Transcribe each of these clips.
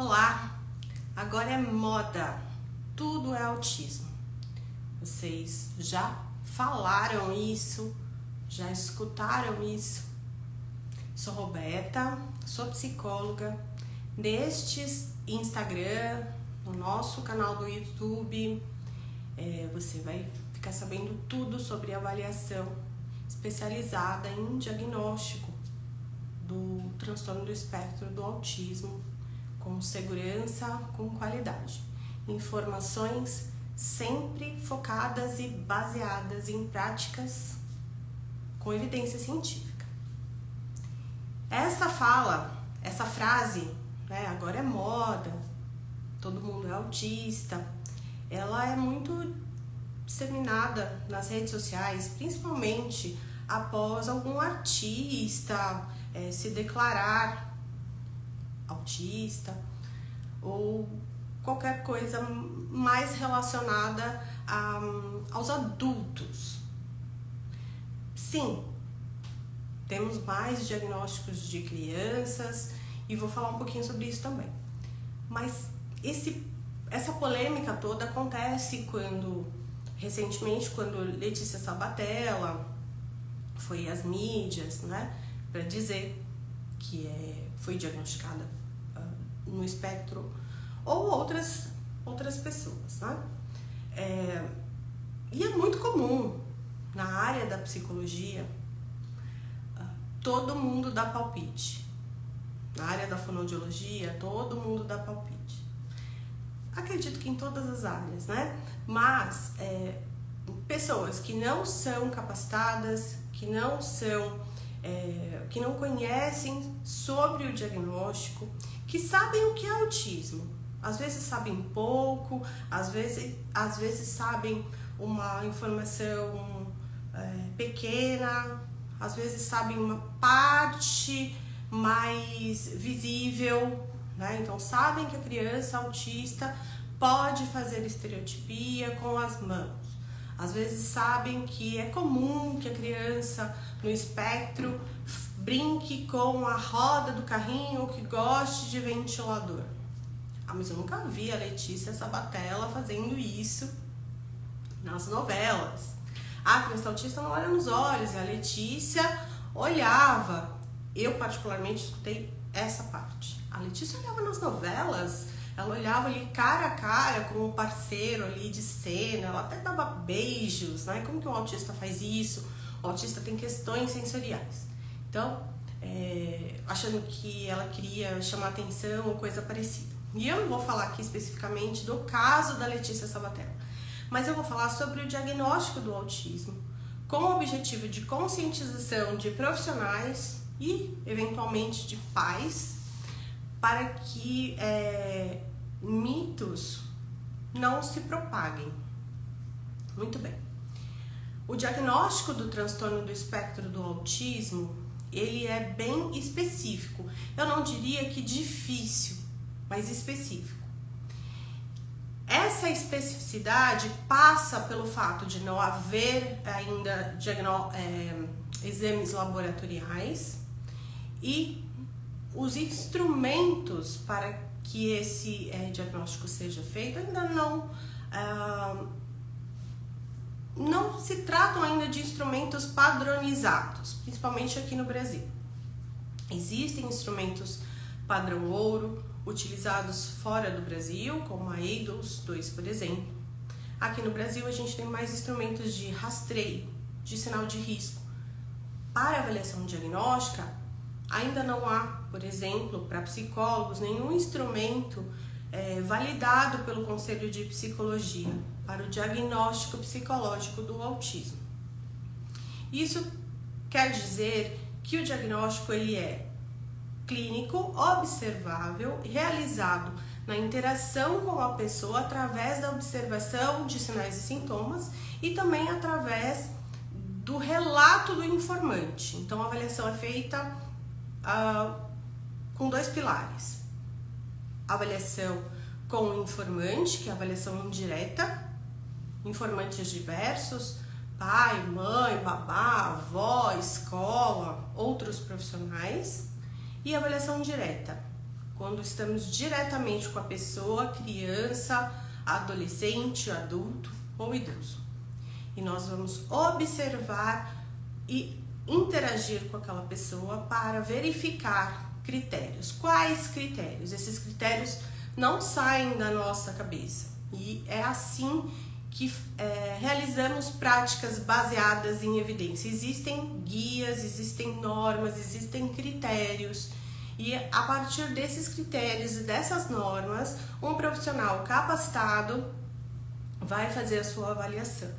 Olá, agora é moda, tudo é autismo. Vocês já falaram isso? Já escutaram isso? Sou Roberta, sou psicóloga. Nestes Instagram, no nosso canal do YouTube, você vai ficar sabendo tudo sobre avaliação especializada em diagnóstico do transtorno do espectro do autismo, com segurança, com qualidade. Informações sempre focadas e baseadas em práticas com evidência científica. Essa frase, agora é moda, todo mundo é autista, ela é muito disseminada nas redes sociais, principalmente após algum artista se declarar autista ou qualquer coisa mais relacionada aos adultos. Sim, temos mais diagnósticos de crianças e vou falar um pouquinho sobre isso também. Mas essa polêmica toda acontece recentemente, quando Letícia Sabatella foi às mídias, para dizer que foi diagnosticada no espectro, ou outras pessoas, e é muito comum na área da psicologia todo mundo dá palpite. Na área da fonoaudiologia, todo mundo dá palpite. Acredito que em todas as áreas, Mas pessoas que não são capacitadas, que não conhecem sobre o diagnóstico, que sabem o que é autismo. Às vezes sabem pouco, às vezes sabem uma informação pequena, às vezes sabem uma parte mais visível, Então sabem que a criança autista pode fazer estereotipia com as mãos. Às vezes sabem que é comum que a criança no espectro brinque com a roda do carrinho ou que goste de ventilador. Mas eu nunca vi a Letícia Sabatella fazendo isso nas novelas. A criança autista não olha nos olhos, a Letícia olhava. Eu particularmente escutei essa parte. A Letícia olhava nas novelas, ela olhava ali cara a cara com o parceiro ali de cena, ela até dava beijos, Como que um autista faz isso? O autista tem questões sensoriais. Então, achando que ela queria chamar atenção ou coisa parecida. E eu não vou falar aqui especificamente do caso da Letícia Sabatella, mas eu vou falar sobre o diagnóstico do autismo, com o objetivo de conscientização de profissionais e, eventualmente, de pais, para que mitos não se propaguem. Muito bem. O diagnóstico do transtorno do espectro do autismo, ele é bem específico. Eu não diria que difícil, mas específico. Essa especificidade passa pelo fato de não haver ainda exames laboratoriais e os instrumentos para que esse diagnóstico seja feito ainda não se tratam ainda de instrumentos padronizados, principalmente aqui no Brasil. Existem instrumentos padrão ouro, utilizados fora do Brasil, como a EIDOS 2, por exemplo. Aqui no Brasil a gente tem mais instrumentos de rastreio, de sinal de risco. Para avaliação diagnóstica, ainda não há, por exemplo, para psicólogos, nenhum instrumento validado pelo Conselho de Psicologia para o diagnóstico psicológico do autismo. Isso quer dizer que o diagnóstico ele é clínico, observável, realizado na interação com a pessoa através da observação de sinais e sintomas e também através do relato do informante. Então, a avaliação é feita com dois pilares. A avaliação com o informante, que é a avaliação indireta, informantes diversos, pai, mãe, babá, avó, escola, outros profissionais, e avaliação direta, quando estamos diretamente com a pessoa, criança, adolescente, adulto ou idoso. E nós vamos observar e interagir com aquela pessoa para verificar critérios. Quais critérios? Esses critérios não saem da nossa cabeça. E é assim que realizamos práticas baseadas em evidência. Existem guias, existem normas, existem critérios. E a partir desses critérios e dessas normas, um profissional capacitado vai fazer a sua avaliação.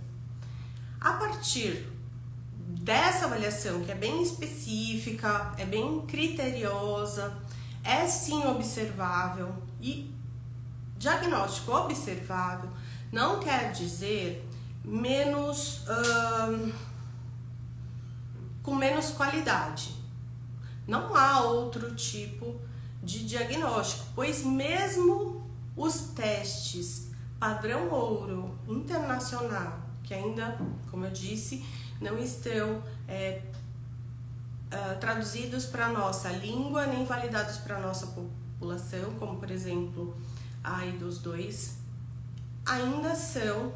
A partir dessa avaliação, que é bem específica, é bem criteriosa, é sim observável, e diagnóstico observável não quer dizer menos com menos qualidade. Não há outro tipo de diagnóstico, pois mesmo os testes padrão ouro internacional, que ainda, como eu disse, não estão traduzidos para a nossa língua, nem validados para a nossa população, como por exemplo a IDOS-2, ainda são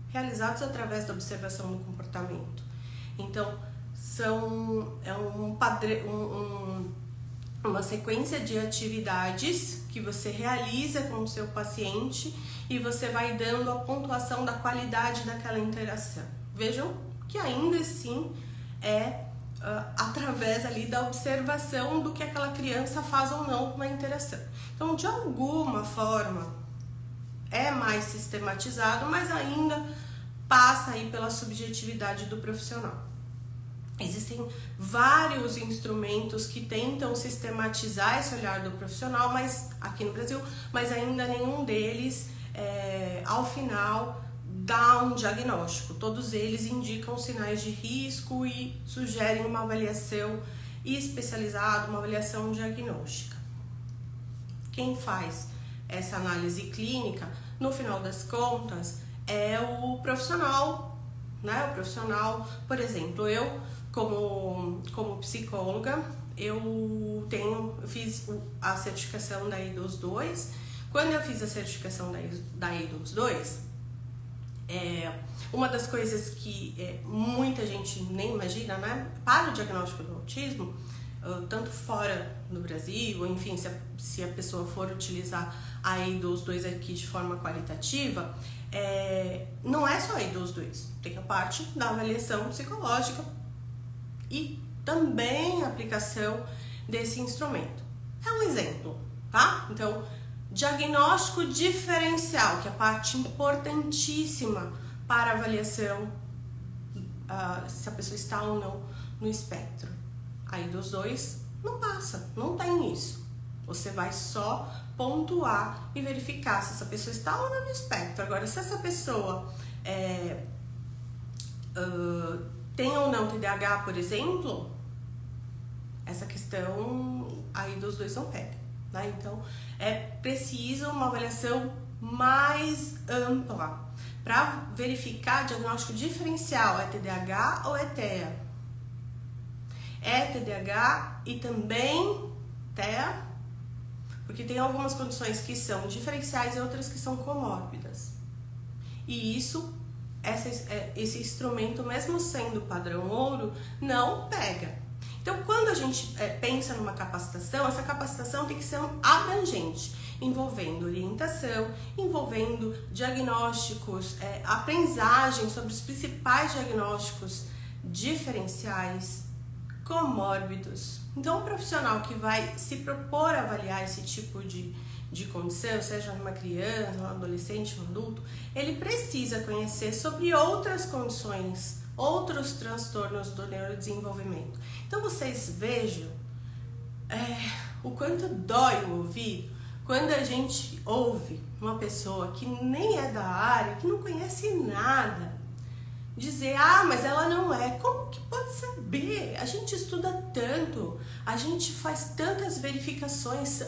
realizados através da observação do comportamento. Então, uma sequência de atividades que você realiza com o seu paciente e você vai dando a pontuação da qualidade daquela interação. Vejam que ainda assim é através ali da observação do que aquela criança faz ou não na interação. Então, de alguma forma, é mais sistematizado, mas ainda passa aí pela subjetividade do profissional. Existem vários instrumentos que tentam sistematizar esse olhar do profissional, mas aqui no Brasil, mas ainda nenhum deles, ao final, dá um diagnóstico. Todos eles indicam sinais de risco e sugerem uma avaliação especializada, uma avaliação diagnóstica. Quem faz essa análise clínica, no final das contas, é o profissional, né? O profissional, por exemplo, eu como psicóloga, eu fiz a certificação da IDOS-2. Quando eu fiz a certificação da IDOS-2, uma das coisas que muita gente nem imagina, né? Para o diagnóstico do autismo, tanto fora do Brasil, enfim, se a pessoa for utilizar a IDOS-2 aqui de forma qualitativa, não é só a IDOS-2, tem a parte da avaliação psicológica e também a aplicação desse instrumento. É um exemplo, tá? Então, diagnóstico diferencial, que é a parte importantíssima para a avaliação se a pessoa está ou não no espectro. Aí dos dois não passa, não tem isso. Você vai só pontuar e verificar se essa pessoa está ou não no espectro. Agora, se essa pessoa tem ou não TDAH, por exemplo, essa questão aí dos dois não pega, né? Então, é preciso uma avaliação mais ampla para verificar diagnóstico diferencial. É TDAH ou é TEA? É TDAH e também TEA, porque tem algumas condições que são diferenciais e outras que são comórbidas. E isso, esse instrumento, mesmo sendo padrão ouro, não pega. Então, quando a gente pensa numa capacitação, essa capacitação tem que ser abrangente, envolvendo orientação, envolvendo diagnósticos, aprendizagem sobre os principais diagnósticos diferenciais, comórbidos. Então, um profissional que vai se propor a avaliar esse tipo de condição, seja numa criança, um adolescente, um adulto, ele precisa conhecer sobre outras condições, outros transtornos do neurodesenvolvimento. Então, vocês vejam o quanto dói o ouvido quando a gente ouve uma pessoa que nem é da área, que não conhece nada, dizer, mas ela não é. Como que pode saber? A gente estuda tanto, a gente faz tantas verificações,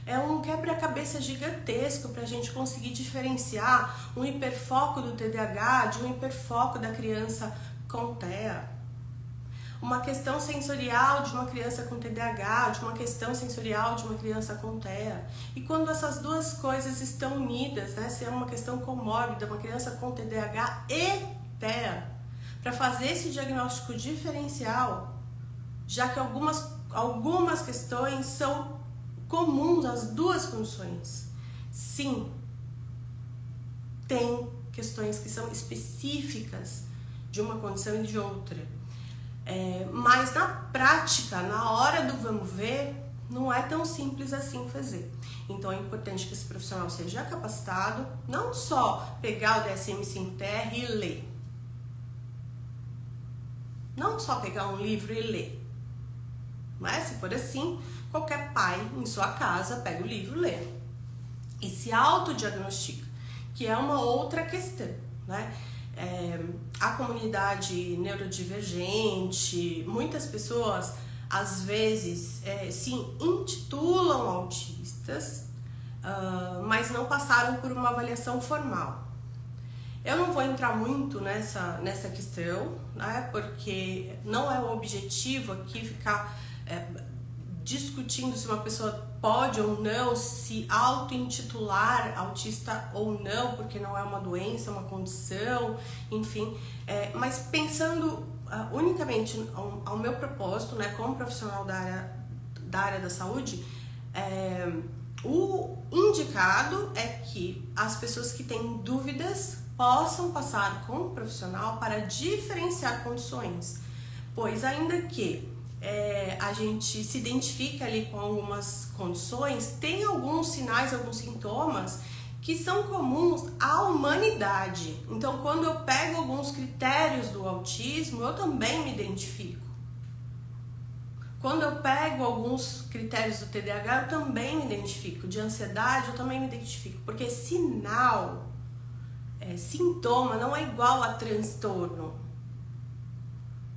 é um quebra-cabeça gigantesco para a gente conseguir diferenciar um hiperfoco do TDAH de um hiperfoco da criança com TEA. uma questão sensorial de uma criança com TDAH, de uma questão sensorial de uma criança com TEA. E quando essas duas coisas estão unidas, né, se é uma questão comórbida, uma criança com TDAH e TEA, para fazer esse diagnóstico diferencial, já que algumas questões são comuns às duas condições. Sim, tem questões que são específicas de uma condição e de outra. Mas na prática, na hora do vamos ver, não é tão simples assim fazer. Então é importante que esse profissional seja capacitado, não só pegar o DSM-5-TR e ler. Não só pegar um livro e ler. Mas se for assim, qualquer pai em sua casa pega o livro e lê. E se autodiagnostica, que é uma outra questão, né? A comunidade neurodivergente, muitas pessoas às vezes se intitulam autistas, mas não passaram por uma avaliação formal. Eu não vou entrar muito nessa questão, né, porque não é o objetivo aqui ficar discutindo se uma pessoa pode ou não se auto-intitular autista ou não, porque não é uma doença, é uma condição, enfim. Mas pensando unicamente ao meu propósito, né, como profissional da área da saúde, o indicado é que as pessoas que têm dúvidas possam passar com o profissional para diferenciar condições, pois ainda que a gente se identifica ali com algumas condições, tem alguns sinais, alguns sintomas que são comuns à humanidade. Então, quando eu pego alguns critérios do autismo, eu também me identifico. Quando eu pego alguns critérios do TDAH, eu também me identifico. De ansiedade, eu também me identifico. Porque sinal, sintoma, não é igual a transtorno.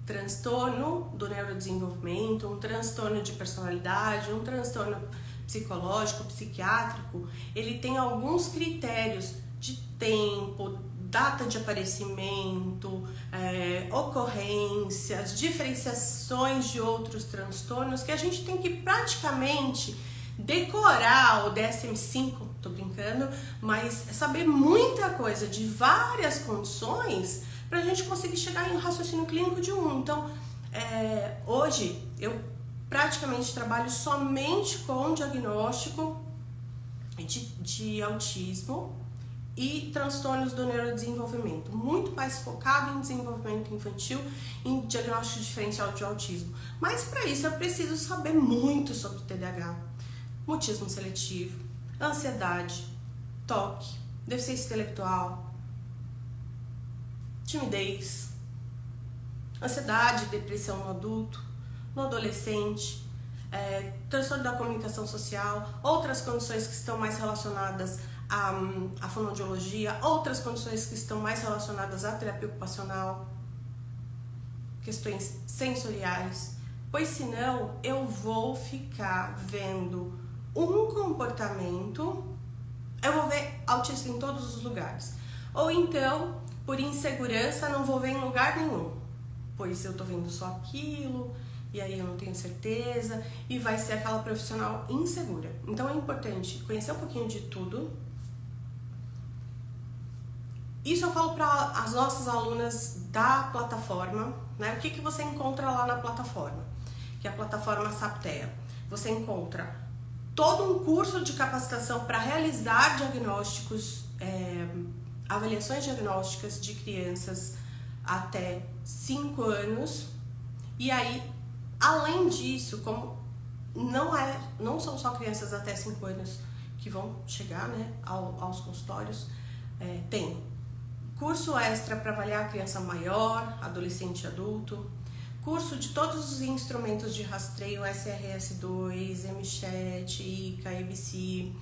Transtorno do neurodesenvolvimento, um transtorno de personalidade, um transtorno psicológico, psiquiátrico, ele tem alguns critérios de tempo, data de aparecimento, ocorrências, diferenciações de outros transtornos que a gente tem que praticamente decorar o DSM-5, tô brincando, mas saber muita coisa de várias condições para a gente conseguir chegar em um raciocínio clínico de um. Então, hoje eu praticamente trabalho somente com diagnóstico de autismo e transtornos do neurodesenvolvimento, muito mais focado em desenvolvimento infantil, em diagnóstico diferencial de autismo. Mas para isso eu preciso saber muito sobre TDAH, mutismo seletivo, ansiedade, TOC, deficiência intelectual, timidez, ansiedade, depressão no adulto, no adolescente, transtorno da comunicação social, outras condições que estão mais relacionadas à fonoaudiologia, outras condições que estão mais relacionadas à terapia ocupacional, questões sensoriais, pois senão eu vou ficar vendo um comportamento, eu vou ver autista em todos os lugares, ou então por insegurança não vou ver em lugar nenhum, pois eu tô vendo só aquilo e aí eu não tenho certeza e vai ser aquela profissional insegura. Então é importante conhecer um pouquinho de tudo. Isso eu falo para as nossas alunas da plataforma, né? O que você encontra lá na plataforma? Que é a plataforma SAPTEA. Você encontra todo um curso de capacitação para realizar diagnósticos, avaliações diagnósticas de crianças até 5 anos. E aí, além disso, como não são só crianças até 5 anos que vão chegar, né, aos consultórios, tem curso extra para avaliar a criança maior, adolescente e adulto, curso de todos os instrumentos de rastreio, SRS2, MChat, ICA, ABC,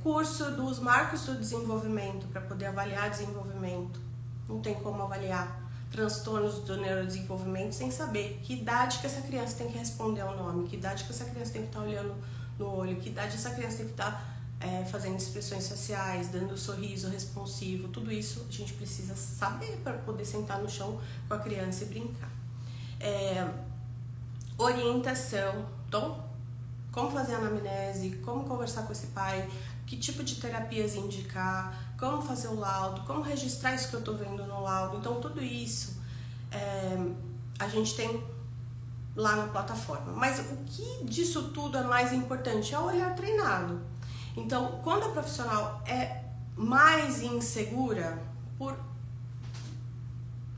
curso dos marcos do desenvolvimento para poder avaliar desenvolvimento. Não tem como avaliar transtornos do neurodesenvolvimento sem saber que idade que essa criança tem que responder ao nome, que idade que essa criança tem que estar olhando no olho, que idade essa criança tem que estar fazendo expressões faciais, dando sorriso responsivo. Tudo isso a gente precisa saber para poder sentar no chão com a criança e brincar. orientação. Então, como fazer anamnese, como conversar com esse pai, que tipo de terapias indicar, como fazer o laudo, como registrar isso que eu estou vendo no laudo. Então, tudo isso a gente tem lá na plataforma. Mas o que disso tudo é mais importante é o olhar treinado. Então, quando a profissional é mais insegura por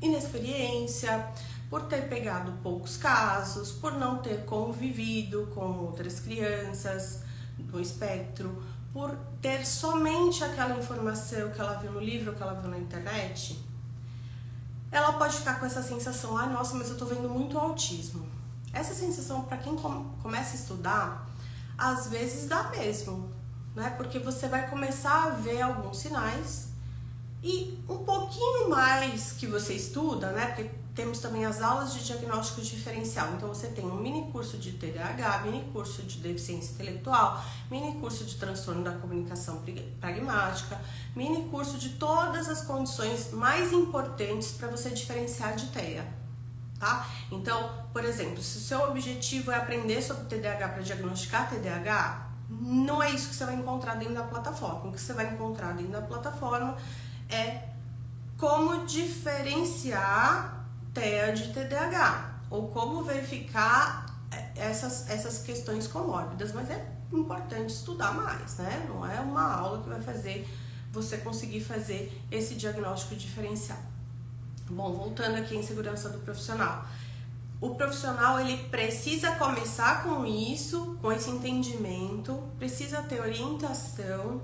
inexperiência, por ter pegado poucos casos, por não ter convivido com outras crianças do espectro, por ter somente aquela informação que ela viu no livro, que ela viu na internet, ela pode ficar com essa sensação, nossa, mas eu tô vendo muito autismo. Essa sensação, para quem começa a estudar, às vezes dá mesmo, né? Porque você vai começar a ver alguns sinais e um pouquinho mais que você estuda, né? Porque temos também as aulas de diagnóstico diferencial. Então, você tem um mini curso de TDAH, mini curso de deficiência intelectual, mini curso de transtorno da comunicação pragmática, mini curso de todas as condições mais importantes para você diferenciar de TEA, tá? Então, por exemplo, se o seu objetivo é aprender sobre TDAH para diagnosticar TDAH, não é isso que você vai encontrar dentro da plataforma. O que você vai encontrar dentro da plataforma é como diferenciar TEA de TDAH, ou como verificar essas questões comórbidas, mas é importante estudar mais, né? Não é uma aula que vai fazer você conseguir fazer esse diagnóstico diferencial. Bom, voltando aqui em segurança do profissional. O profissional, ele precisa começar com isso, com esse entendimento, precisa ter orientação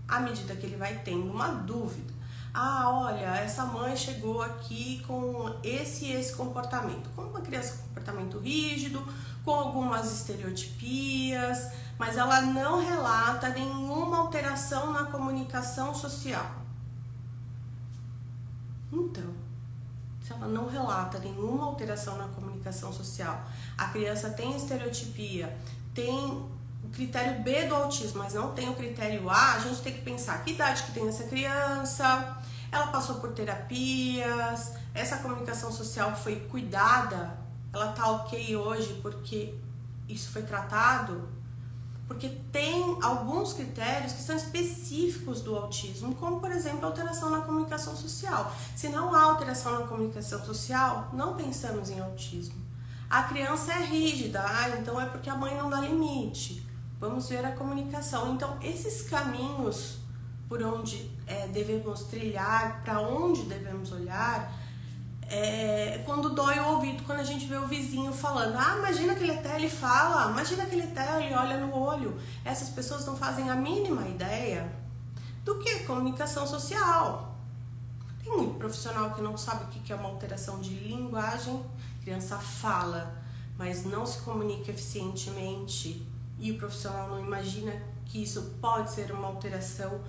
à medida que ele vai tendo uma dúvida. Olha, essa mãe chegou aqui com esse comportamento. Com uma criança com comportamento rígido, com algumas estereotipias, mas ela não relata nenhuma alteração na comunicação social. Então, se ela não relata nenhuma alteração na comunicação social, a criança tem estereotipia, tem o critério B do autismo, mas não tem o critério A, a gente tem que pensar que idade que tem essa criança, ela passou por terapias, essa comunicação social foi cuidada, ela tá ok hoje porque isso foi tratado, porque tem alguns critérios que são específicos do autismo, como por exemplo a alteração na comunicação social. Se não há alteração na comunicação social, não pensamos em autismo. A criança é rígida, então é porque a mãe não dá limite. Vamos ver a comunicação. Então, esses caminhos por onde devemos trilhar, para onde devemos olhar, quando dói o ouvido, quando a gente vê o vizinho falando, imagina que ele fala, imagina que ele olha no olho. Essas pessoas não fazem a mínima ideia do que é comunicação social. Tem muito profissional que não sabe o que é uma alteração de linguagem. A criança fala, mas não se comunica eficientemente, e o profissional não imagina que isso pode ser uma alteração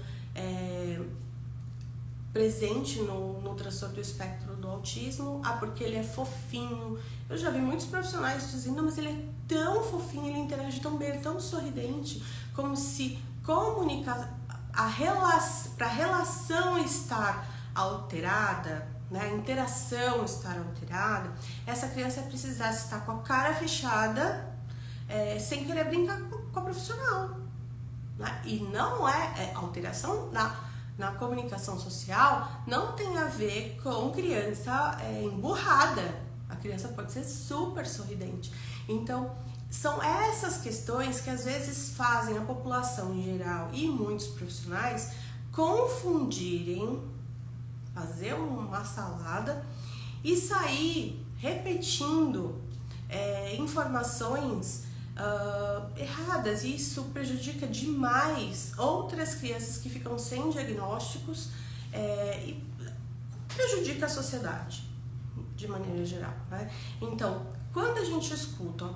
presente no transtorno do espectro do autismo, porque ele é fofinho. Eu já vi muitos profissionais dizendo, mas ele é tão fofinho, ele interage tão bem, ele é tão sorridente, como se comunicar, para a relação estar alterada, né, a interação estar alterada, essa criança precisasse estar com a cara fechada, sem querer brincar com a profissional, né? E não alteração na comunicação social não tem a ver com criança emburrada. A criança pode ser super sorridente. Então, são essas questões que às vezes fazem a população em geral e muitos profissionais confundirem, fazer uma salada e sair repetindo informações erradas, e isso prejudica demais outras crianças que ficam sem diagnósticos e prejudica a sociedade de maneira geral, né? Então, quando a gente escuta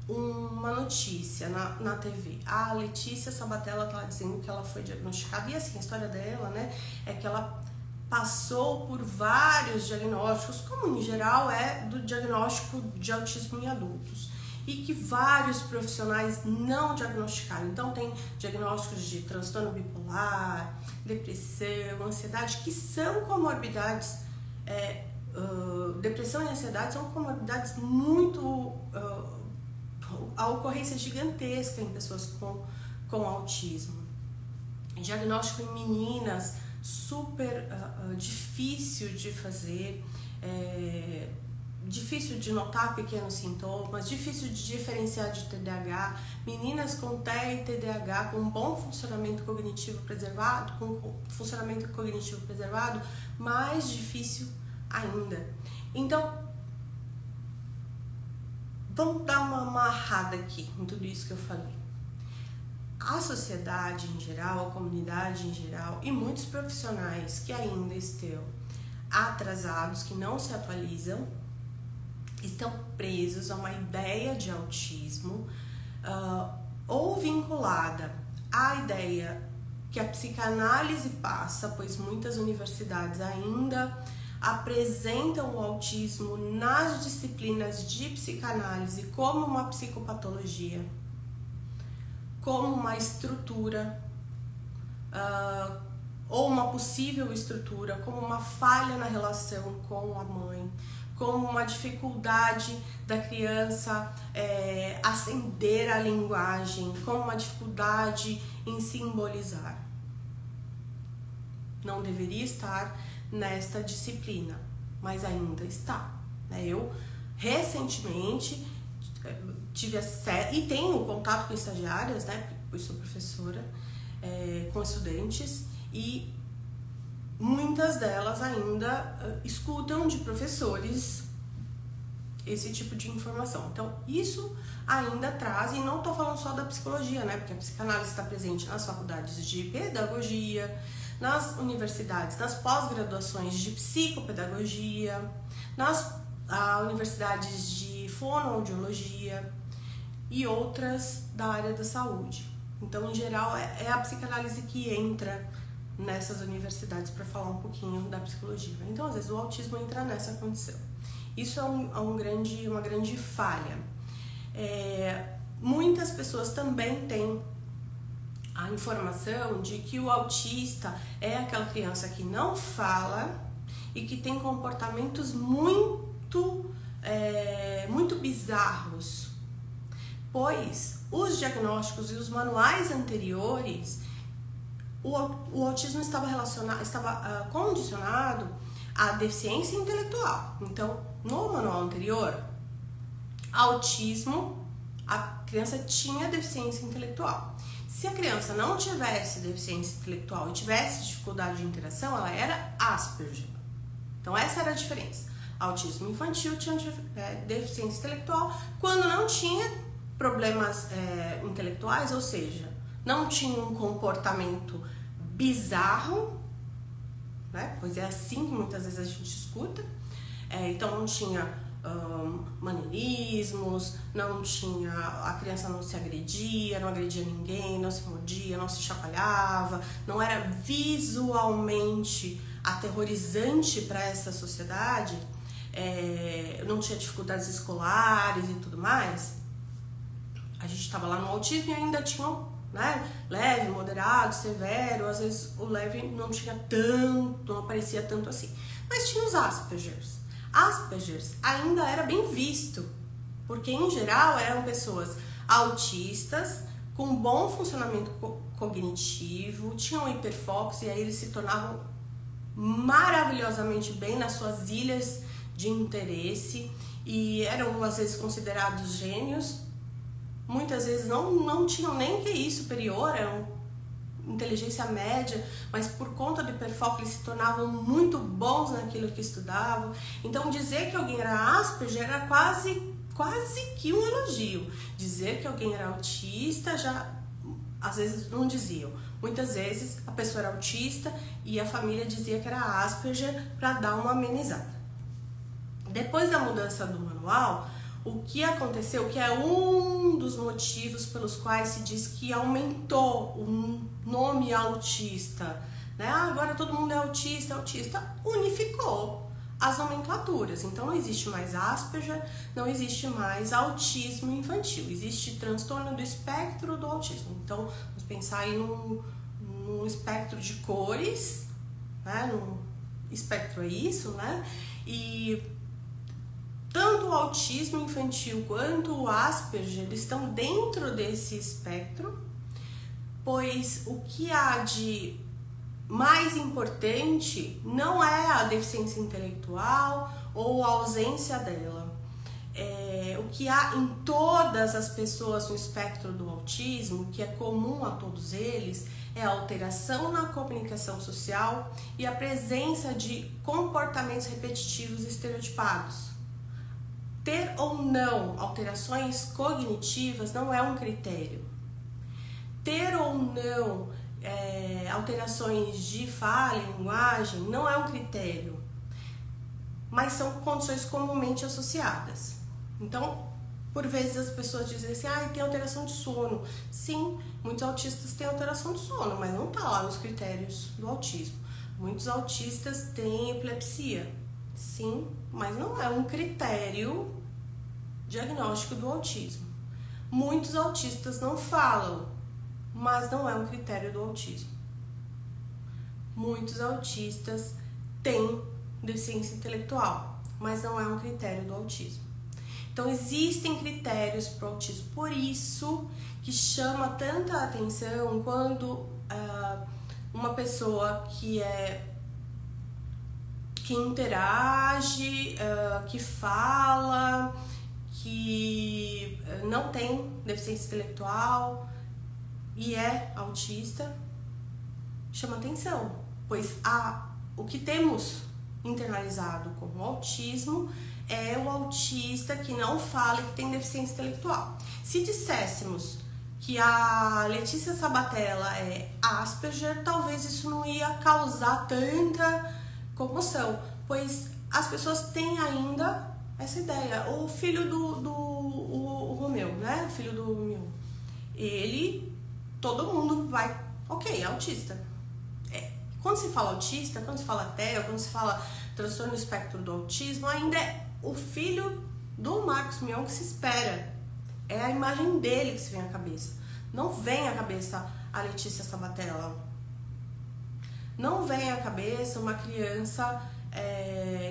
uma notícia na TV, a Letícia Sabatella tá dizendo que ela foi diagnosticada, e assim, a história dela, né, é que ela passou por vários diagnósticos, como em geral do diagnóstico de autismo em adultos, e que vários profissionais não diagnosticaram. Então, tem diagnósticos de transtorno bipolar, depressão, ansiedade, que são comorbidades depressão e ansiedade são comorbidades muito... a ocorrência gigantesca em pessoas com autismo. Diagnóstico em meninas, super difícil de fazer, difícil de notar pequenos sintomas, difícil de diferenciar de TDAH. Meninas com TEA e TDAH com bom funcionamento cognitivo preservado, mais difícil ainda. Então, vamos dar uma amarrada aqui em tudo isso que eu falei. A sociedade em geral, a comunidade em geral e muitos profissionais que ainda estão atrasados, que não se atualizam, estão presos a uma ideia de autismo ou vinculada à ideia que a psicanálise passa, pois muitas universidades ainda apresentam o autismo nas disciplinas de psicanálise como uma psicopatologia, como uma estrutura ou uma possível estrutura, como uma falha na relação com a mãe, como uma dificuldade da criança acender a linguagem, como uma dificuldade em simbolizar. Não deveria estar nesta disciplina, mas ainda está. Eu recentemente tive e tenho contato com estagiárias, pois sou professora, com estudantes, e muitas delas ainda escutam de professores esse tipo de informação. Então, isso ainda traz, e não estou falando só da psicologia, porque a psicanálise está presente nas faculdades de pedagogia, nas universidades, nas pós-graduações de psicopedagogia, nas universidades de fonoaudiologia e outras da área da saúde. Então, em geral, é a psicanálise que entra nessas universidades para falar um pouquinho da psicologia. Então, às vezes, o autismo entra nessa condição. Isso é uma grande falha. Muitas pessoas também têm a informação de que o autista é aquela criança que não fala e que tem comportamentos muito bizarros, pois os diagnósticos e os manuais anteriores, o autismo estava condicionado à deficiência intelectual. Então, no manual anterior, autismo, a criança tinha deficiência intelectual. Se a criança não tivesse deficiência intelectual e tivesse dificuldade de interação, ela era Asperger. Então, essa era a diferença. Autismo infantil tinha deficiência intelectual quando não tinha problemas intelectuais, ou seja, não tinha um comportamento bizarro, pois é assim que muitas vezes a gente escuta. Então, não tinha maneirismos, a criança não se agredia, não agredia ninguém, não se mordia, não se chacoalhava, não era visualmente aterrorizante para essa sociedade, não tinha dificuldades escolares e tudo mais. A gente estava lá no autismo e ainda tinha leve, moderado, severo. Às vezes o leve não aparecia tanto assim, mas tinha os Aspergers. Aspergers ainda era bem visto, porque em geral eram pessoas autistas, com bom funcionamento cognitivo, tinham hiperfoco e aí eles se tornavam maravilhosamente bem nas suas ilhas de interesse e eram às vezes considerados gênios. Muitas vezes não tinham nem QI superior, eram inteligência média, mas por conta do hiperfoco eles se tornavam muito bons naquilo que estudavam. Então, dizer que alguém era Asperger era quase que um elogio. Dizer que alguém era autista já, às vezes, não diziam. Muitas vezes a pessoa era autista e a família dizia que era Asperger para dar uma amenizada. Depois da mudança do manual, o que aconteceu, que é um dos motivos pelos quais se diz que aumentou o nome autista, agora todo mundo é autista, unificou as nomenclaturas. Então não existe mais Asperger, não existe mais autismo infantil, existe transtorno do espectro do autismo. Então vamos pensar aí num espectro de cores, espectro é isso, né? E tanto o autismo infantil quanto o Asperger estão dentro desse espectro, pois o que há de mais importante não é a deficiência intelectual ou a ausência dela. O que há em todas as pessoas no espectro do autismo, que é comum a todos eles, é a alteração na comunicação social e a presença de comportamentos repetitivos e estereotipados. Ter ou não alterações cognitivas não é um critério. Ter ou não alterações de fala e linguagem não é um critério, mas são condições comumente associadas. Então, por vezes as pessoas dizem assim, tem alteração de sono. Sim, muitos autistas têm alteração de sono, mas não está lá nos critérios do autismo. Muitos autistas têm epilepsia. Sim, mas não é um critério diagnóstico do autismo. Muitos autistas não falam, mas não é um critério do autismo. Muitos autistas têm deficiência intelectual, mas não é um critério do autismo. Então existem critérios para o autismo, por isso que chama tanta atenção quando uma pessoa que interage, que fala, que não tem deficiência intelectual e é autista, chama atenção, pois o que temos internalizado como autismo é o autista que não fala e que tem deficiência intelectual. Se disséssemos que a Letícia Sabatella é Asperger, talvez isso não ia causar tanta comoção, pois as pessoas têm ainda essa ideia. O filho o Romeu, né? O filho do meu, ele, todo mundo vai, ok, é autista. Quando se fala autista, quando se fala TEA, quando se fala transtorno do espectro do autismo, ainda é o filho do Marcos Mion que se espera. É a imagem dele que se vem à cabeça. Não vem à cabeça a Letícia Sabatella. Não vem à cabeça uma criança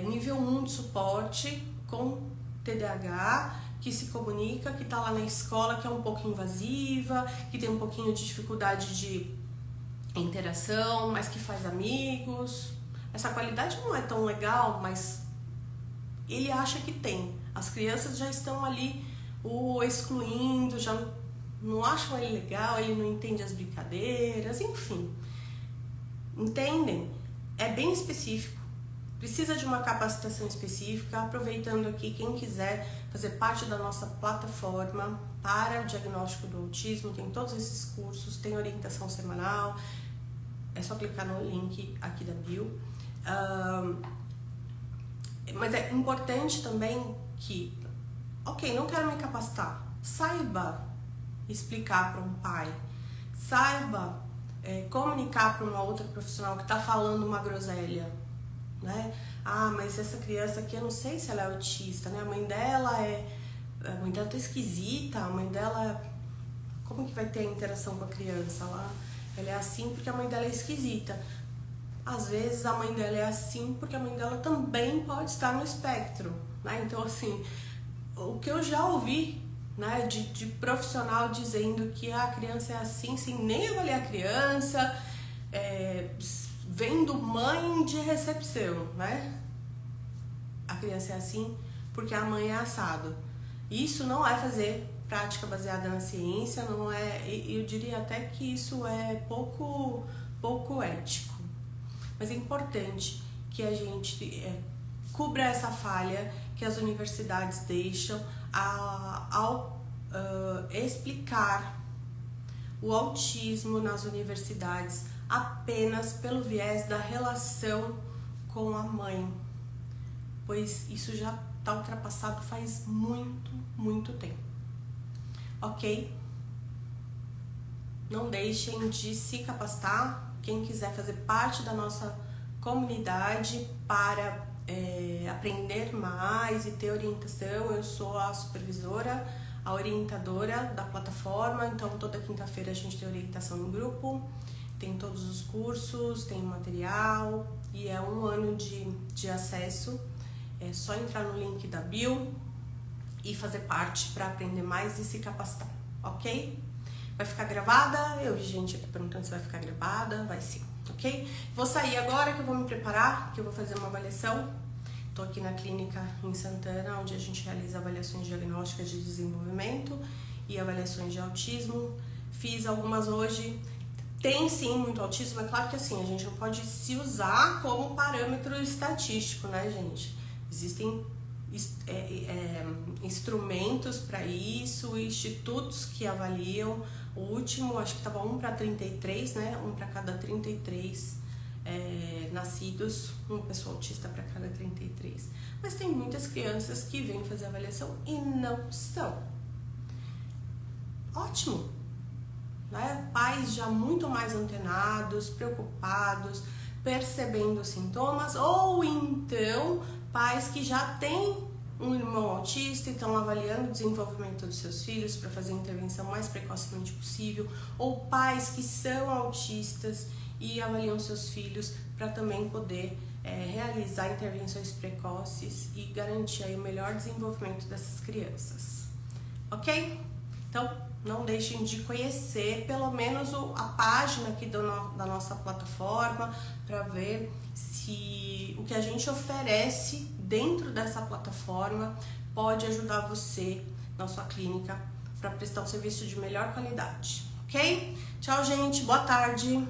nível 1 de suporte com TDAH, que se comunica, que está lá na escola, que é um pouco invasiva, que tem um pouquinho de dificuldade de interação, mas que faz amigos. Essa qualidade não é tão legal, mas ele acha que tem. As crianças já estão ali o excluindo, já não acham ele legal, ele não entende as brincadeiras, enfim. Entendem? É bem específico. Precisa de uma capacitação específica. Aproveitando aqui, quem quiser fazer parte da nossa plataforma para o diagnóstico do autismo, tem todos esses cursos, tem orientação semanal, é só clicar no link aqui da bio. Mas é importante também que, ok, não quero me capacitar, saiba explicar para um pai, saiba comunicar para uma outra profissional que está falando uma groselha, né? Mas essa criança aqui, eu não sei se ela é autista, né? A mãe dela tá esquisita, a mãe dela, como que vai ter a interação com a criança lá? Ela é assim porque a mãe dela é esquisita. Às vezes a mãe dela é assim porque a mãe dela também pode estar no espectro, né? Então, assim, o que eu já ouvi, né, de profissional dizendo que a criança é assim, sem nem avaliar a criança, vendo mãe de recepção, né? A criança é assim porque a mãe é assado. Isso não é fazer prática baseada na ciência, não é, eu diria até que isso é pouco ético. Mas é importante que a gente cubra essa falha que as universidades deixam ao explicar o autismo nas universidades apenas pelo viés da relação com a mãe, pois isso já está ultrapassado faz muito tempo. Ok? Não deixem de se capacitar. Quem quiser fazer parte da nossa comunidade para aprender mais e ter orientação, eu sou a supervisora, a orientadora da plataforma, então toda quinta-feira a gente tem orientação em grupo, tem todos os cursos, tem material e é 1 ano de acesso. É só entrar no link da bio e fazer parte para aprender mais e se capacitar, ok? Vai ficar gravada? Eu vi gente aqui perguntando se vai ficar gravada. Vai sim, ok? Vou sair agora que eu vou me preparar, que eu vou fazer uma avaliação. Estou aqui na clínica em Santana, onde a gente realiza avaliações diagnósticas de desenvolvimento e avaliações de autismo. Fiz algumas hoje. Tem sim muito autismo, é claro que assim, a gente não pode se usar como parâmetro estatístico, né, gente? Existem instrumentos para isso, institutos que avaliam. O último, acho que estava 1 para 33, né? 1 para cada 33 nascidos, uma pessoa autista para cada 33. Mas tem muitas crianças que vêm fazer avaliação e não são. Ótimo! Né? Pais já muito mais antenados, preocupados, percebendo os sintomas, ou então pais que já têm um irmão autista e estão avaliando o desenvolvimento dos seus filhos para fazer a intervenção mais precocemente possível, ou pais que são autistas e avaliam seus filhos para também poder realizar intervenções precoces e garantir aí o melhor desenvolvimento dessas crianças. Ok? Então, não deixem de conhecer pelo menos a página aqui da nossa plataforma para ver se o que a gente oferece dentro dessa plataforma pode ajudar você na sua clínica para prestar um serviço de melhor qualidade, ok? Tchau, gente. Boa tarde.